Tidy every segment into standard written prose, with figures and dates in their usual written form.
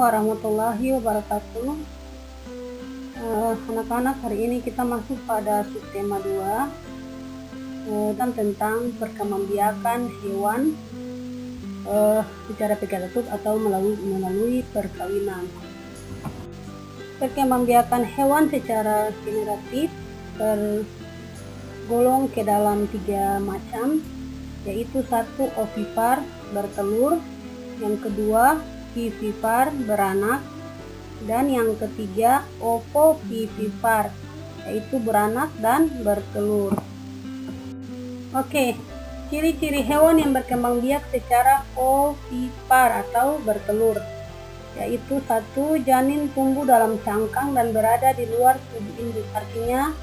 warahmatullahi wabarakatuh. Anak-anak, hari ini kita masuk pada subtema 2 dan tentang perkembangbiakan hewan secara vegetatif atau melalui perkawinan. Perkembangbiakan hewan secara generatif tergolong ke dalam 3 macam, yaitu 1 ovipar bertelur, yang kedua vivipar beranak, dan yang ketiga ovovivipar, yaitu beranak dan bertelur. Oke, ciri-ciri hewan yang berkembang biak secara ovipar atau bertelur, yaitu 1, janin tumbuh dalam cangkang dan berada di luar tubuh induk. Artinya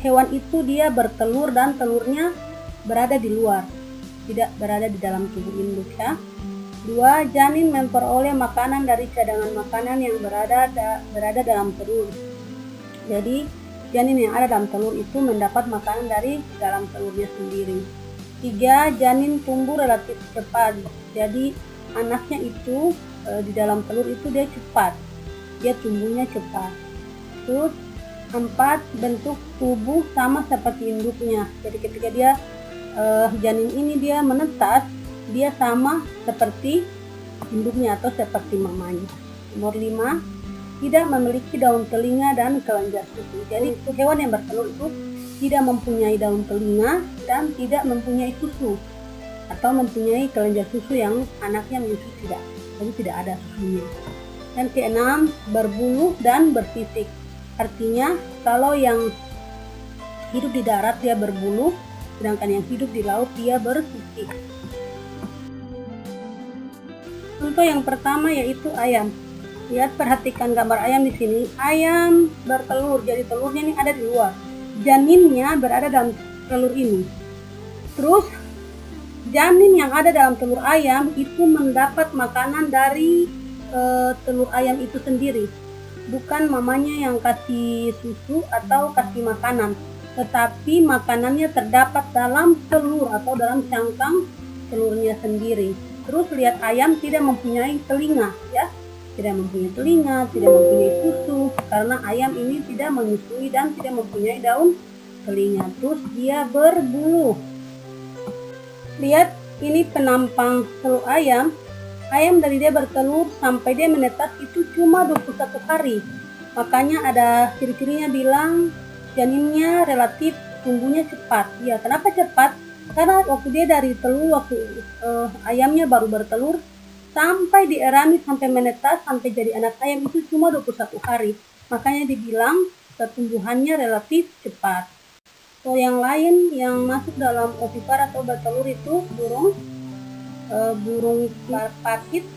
hewan itu dia bertelur dan telurnya berada di luar, tidak berada di dalam tubuh induk ya. 2, janin memperoleh makanan dari cadangan makanan yang berada dalam telur. Jadi janin yang ada dalam telur itu mendapat makanan dari dalam telurnya sendiri. 3, janin tumbuh relatif cepat. Jadi anaknya itu di dalam telur itu dia cepat, dia tumbuhnya cepat. Terus 4, bentuk tubuh sama seperti induknya. Jadi ketika dia janin ini dia menetas, dia sama seperti induknya atau seperti mamanya. Nomor 5, tidak memiliki daun telinga dan kelenjar susu. Jadi hewan yang bertelur itu tidak mempunyai daun telinga dan tidak mempunyai susu atau mempunyai kelenjar susu yang anaknya menyusui, tidak. Jadi tidak ada susunya. Dan ke-6, berbulu dan bersisik. Artinya kalau yang hidup di darat dia berbulu, sedangkan yang hidup di laut dia bersisik. Contoh yang pertama yaitu ayam. Lihat, perhatikan gambar ayam di sini. Ayam bertelur, jadi telurnya ini ada di luar. Janinnya berada dalam telur ini. Terus janin yang ada dalam telur ayam itu mendapat makanan dari telur ayam itu sendiri. Bukan mamanya yang kasih susu atau kasih makanan, tetapi makanannya terdapat dalam telur atau dalam cangkang telurnya sendiri. Terus lihat, ayam tidak mempunyai telinga ya, tidak mempunyai telinga, tidak mempunyai susu, karena ayam ini tidak menyusui dan tidak mempunyai daun telinga. Terus dia berbulu. Lihat, ini penampang telur ayam. Ayam dari dia bertelur sampai dia menetas itu cuma 21 hari. Makanya ada ciri-cirinya bilang janinnya relatif tumbuhnya cepat. Ya, kenapa cepat? Karena waktu dia dari telur, waktu ayamnya baru bertelur sampai dierami, sampai menetas, sampai jadi anak ayam itu cuma 21 hari. Makanya dibilang pertumbuhannya relatif cepat. So, yang lain yang masuk dalam ovipar atau bertelur itu burung parkit,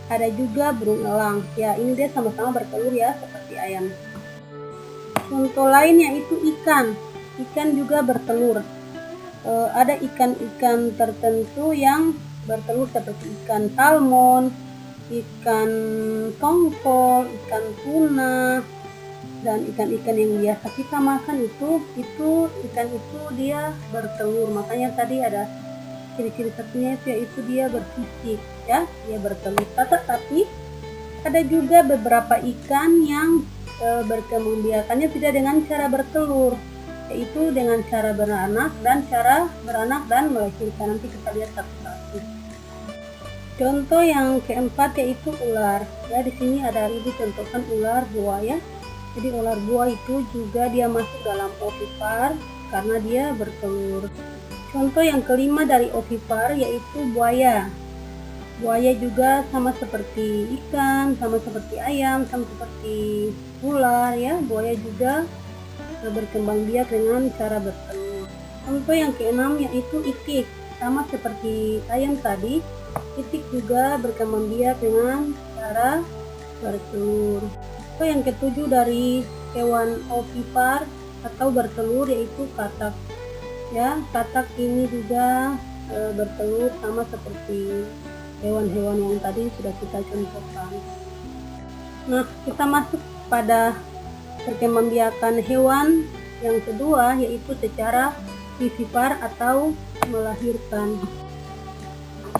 ada juga burung elang. Ya, ini dia sama-sama bertelur ya, seperti ayam. Contoh lainnya itu ikan. Ikan juga bertelur. Ada ikan-ikan tertentu yang bertelur seperti ikan salmon, ikan tongkol, ikan tuna, dan ikan-ikan yang biasa kita makan itu ikan itu dia bertelur. Makanya tadi ada ciri-ciri satunya yaitu dia bersisik ya, dia bertelur. Tapi ada juga beberapa ikan yang berkembangbiakannya tidak dengan cara bertelur, yaitu dengan cara beranak dan melahirkan. Nanti kita lihat satu-satu. Contoh yang keempat yaitu ular. Ya, di sini ada dicontohkan ular buaya. Jadi ular buaya itu juga dia masuk dalam ovipar karena dia bertelur. Contoh yang kelima dari ovipar yaitu buaya. Buaya juga sama seperti ikan, sama seperti ayam, sama seperti ular ya. Buaya juga berkembang biak dengan cara bertelur. Contoh yang keenam yaitu itik. Sama seperti ayam tadi, itik juga berkembang biak dengan cara bertelur. Contoh yang ketujuh dari hewan ovipar atau bertelur yaitu katak. Ya, katak ini juga bertelur sama seperti hewan-hewan yang tadi sudah kita contohkan. Nah, kita masuk pada perkembangbiakan hewan yang kedua yaitu secara vivipar atau melahirkan.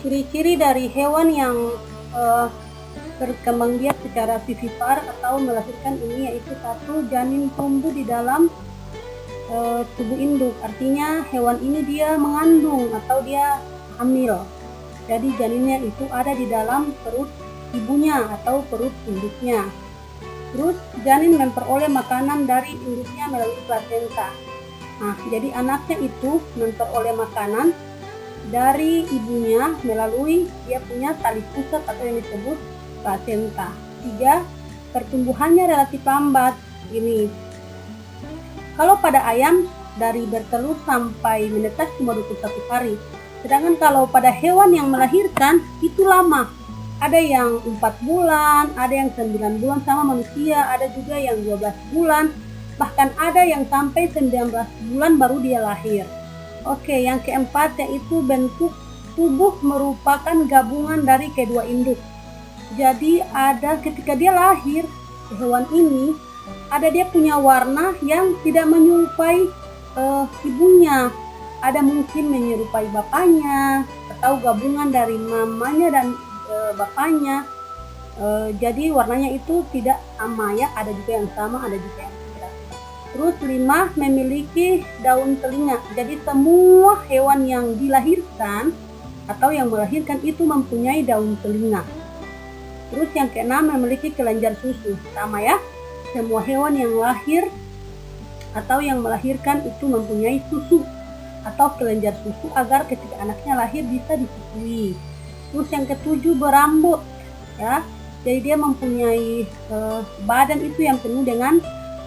Ciri-ciri dari hewan yang berkembang biak secara vivipar atau melahirkan ini, yaitu satu, janin tumbuh di dalam tubuh induk. Artinya hewan ini dia mengandung atau dia hamil. Jadi janinnya itu ada di dalam perut ibunya atau perut induknya. Terus janin memperoleh makanan dari induknya melalui plasenta. Nah, jadi anaknya itu memperoleh makanan dari ibunya melalui dia punya tali pusat atau yang disebut plasenta. 3. Pertumbuhannya relatif lambat. Ini kalau pada ayam dari bertelur sampai menetas cuma 21 hari. Sedangkan kalau pada hewan yang melahirkan itu lama. Ada yang 4 bulan, ada yang 9 bulan sama manusia, ada juga yang 12 bulan, bahkan ada yang sampai 19 bulan baru dia lahir. Oke, yang keempat yaitu bentuk tubuh merupakan gabungan dari kedua induk. Jadi ada ketika dia lahir, hewan ini ada dia punya warna yang tidak menyerupai ibunya. Ada mungkin menyerupai bapaknya atau gabungan dari mamanya dan bapaknya. Jadi warnanya itu tidak sama ya, ada juga yang sama, ada juga yang tidak. Terus 5, memiliki daun telinga. Jadi semua hewan yang dilahirkan atau yang melahirkan itu mempunyai daun telinga. Terus yang keenam, memiliki kelenjar susu. Sama ya, semua hewan yang lahir atau yang melahirkan itu mempunyai susu atau kelenjar susu agar ketika anaknya lahir bisa disusui. Terus yang ketujuh, berambut ya. Jadi dia mempunyai badan itu yang penuh dengan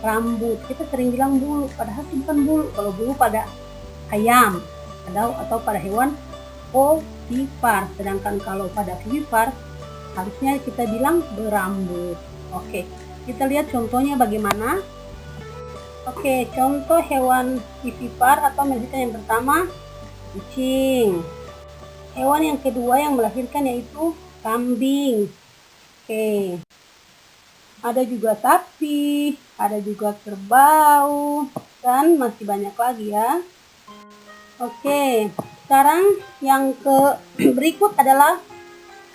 rambut. Kita sering bilang bulu, padahal itu bukan bulu. Kalau bulu pada ayam atau pada hewan ovipar. Sedangkan kalau pada vivipar harusnya kita bilang berambut. Oke, kita lihat contohnya bagaimana. Oke, contoh hewan vivipar atau melahirkan yang pertama, kucing. Hewan yang kedua yang melahirkan yaitu kambing. Oke. Ada juga sapi, ada juga kerbau, dan masih banyak lagi ya. Oke, sekarang yang berikut adalah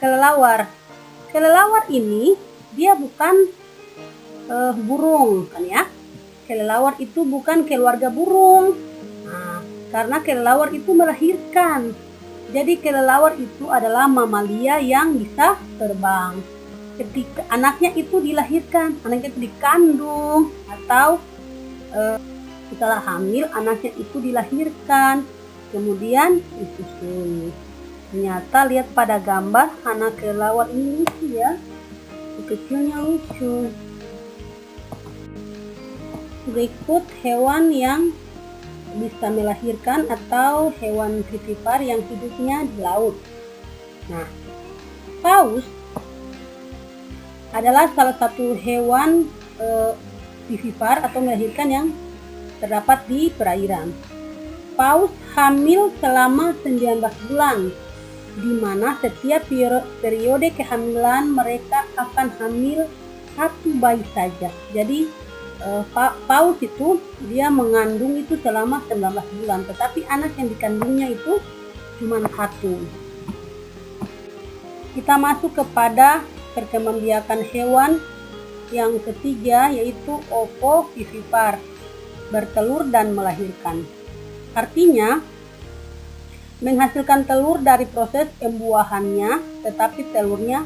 kelelawar. Kelelawar ini dia bukan burung kan ya. Kelelawar itu bukan keluarga burung. Nah, karena kelelawar itu melahirkan. Jadi kelelawar itu adalah mamalia yang bisa terbang. Ketika anaknya itu dilahirkan, anaknya itu dikandung atau setelah hamil anaknya itu dilahirkan, kemudian disusui. Ternyata lihat pada gambar anak kelelawar ini lucu ya, kecilnya lucu. Berikut hewan yang bisa melahirkan atau hewan vivipar yang hidupnya di laut. Nah, paus adalah salah satu hewan vivipar atau melahirkan yang terdapat di perairan. Paus hamil selama 19 bulan, di mana setiap periode kehamilan mereka akan hamil satu bayi saja. Jadi paus itu dia mengandung itu selama 19 bulan, tetapi anak yang dikandungnya itu cuma satu. Kita masuk kepada perkembangbiakan hewan yang ketiga, yaitu ovovivipar, bertelur dan melahirkan. Artinya menghasilkan telur dari proses pembuahannya, tetapi telurnya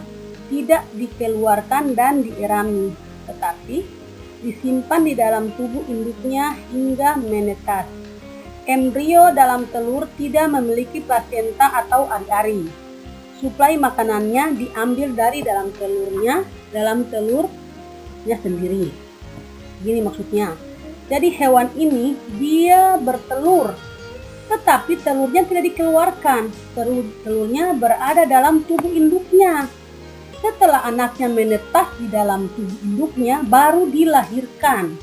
tidak dikeluarkan dan dierami, tetapi disimpan di dalam tubuh induknya hingga menetas. Embrio dalam telur tidak memiliki plasenta atau ari-ari. Suplai makanannya diambil dari dalam telurnya sendiri. Gini maksudnya. Jadi hewan ini dia bertelur, tetapi telurnya tidak dikeluarkan. Telurnya berada dalam tubuh induknya. Setelah anaknya menetas di dalam tubuh induknya, baru dilahirkan.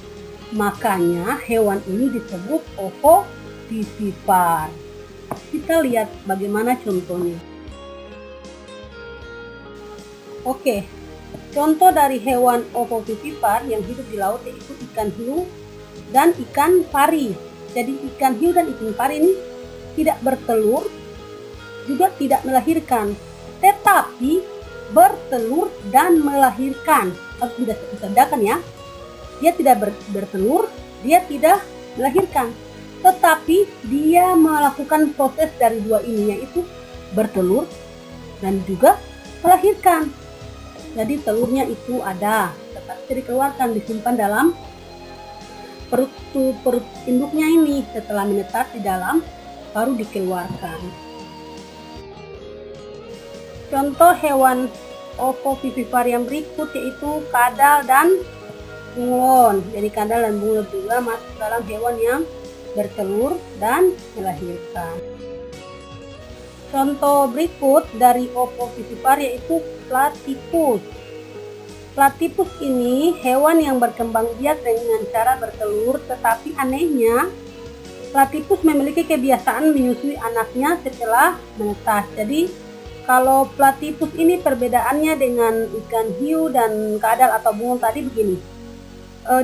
Makanya hewan ini disebut ovovivipar. Kita lihat bagaimana contohnya. Oke, contoh dari hewan ovovivipar yang hidup di laut yaitu ikan hiu dan ikan pari. Jadi ikan hiu dan ikan pari ini tidak bertelur, juga tidak melahirkan. Tetapi bertelur dan melahirkan. Harus dibedakan ya. Dia tidak bertelur, dia tidak melahirkan. Tetapi dia melakukan proses dari dua ini, yaitu bertelur dan juga melahirkan. Jadi telurnya itu ada, tetapi dikeluarkan, disimpan dalam perut induknya ini. Setelah menetas di dalam, baru dikeluarkan. Contoh hewan ovovivipar yang berikut yaitu kadal dan bunglon. Jadi kadal dan bunglon juga masuk dalam hewan yang bertelur dan melahirkan. Contoh berikut dari ovovivipar yaitu platypus. Platypus ini hewan yang berkembang biak dengan cara bertelur, tetapi anehnya platypus memiliki kebiasaan menyusui anaknya setelah menetas. Jadi kalau platypus ini perbedaannya dengan ikan hiu dan kadal atau bunglon tadi begini.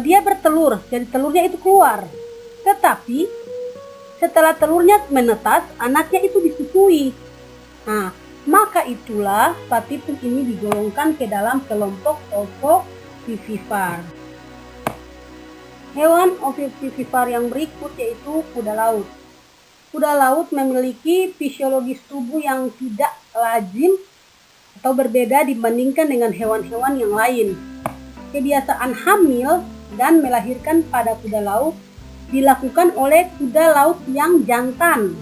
Dia bertelur, jadi telurnya itu keluar. Tetapi setelah telurnya menetas, anaknya itu disusui. Nah, maka itulah platypus ini digolongkan ke dalam kelompok ovovivipar. Hewan ovovivipar yang berikut yaitu kuda laut. Kuda laut memiliki fisiologis tubuh yang tidak lazim atau berbeda dibandingkan dengan hewan-hewan yang lain. Kebiasaan hamil dan melahirkan pada kuda laut dilakukan oleh kuda laut yang jantan.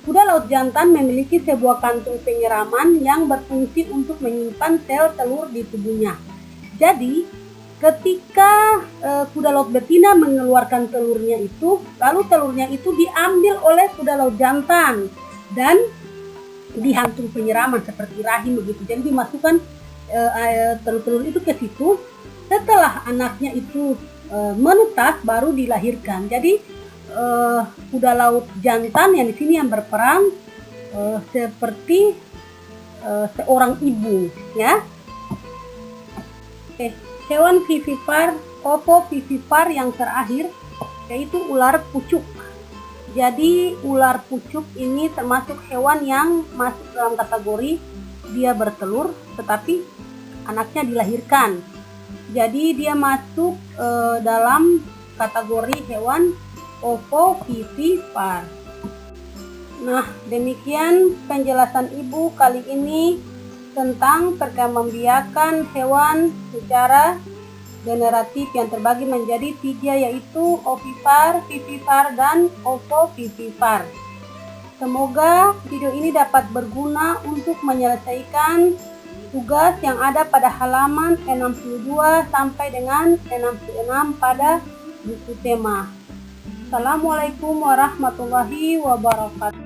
Kuda laut jantan memiliki sebuah kantung penyiraman yang berfungsi untuk menyimpan sel telur di tubuhnya. Jadi, ketika kuda laut betina mengeluarkan telurnya itu, lalu telurnya itu diambil oleh kuda laut jantan dan dihantung penyiraman seperti rahim begitu. Jadi dimasukkan telur-telur itu ke situ. Setelah anaknya itu menetas baru dilahirkan. Jadi kuda laut jantan yang di sini yang berperan seperti seorang ibu, ya. Oke, hewan vivipar, ovovivipar yang terakhir yaitu ular pucuk. Jadi ular pucuk ini termasuk hewan yang masuk dalam kategori dia bertelur tetapi anaknya dilahirkan. Jadi dia masuk dalam kategori hewan ovovivipar. Nah, demikian penjelasan Ibu kali ini tentang perkembangbiakan hewan secara generatif yang terbagi menjadi 3 yaitu ovipar, vivipar, dan ovovivipar. Semoga video ini dapat berguna untuk menyelesaikan tugas yang ada pada halaman 62 sampai dengan 66 pada buku tema. Assalamualaikum warahmatullahi wabarakatuh.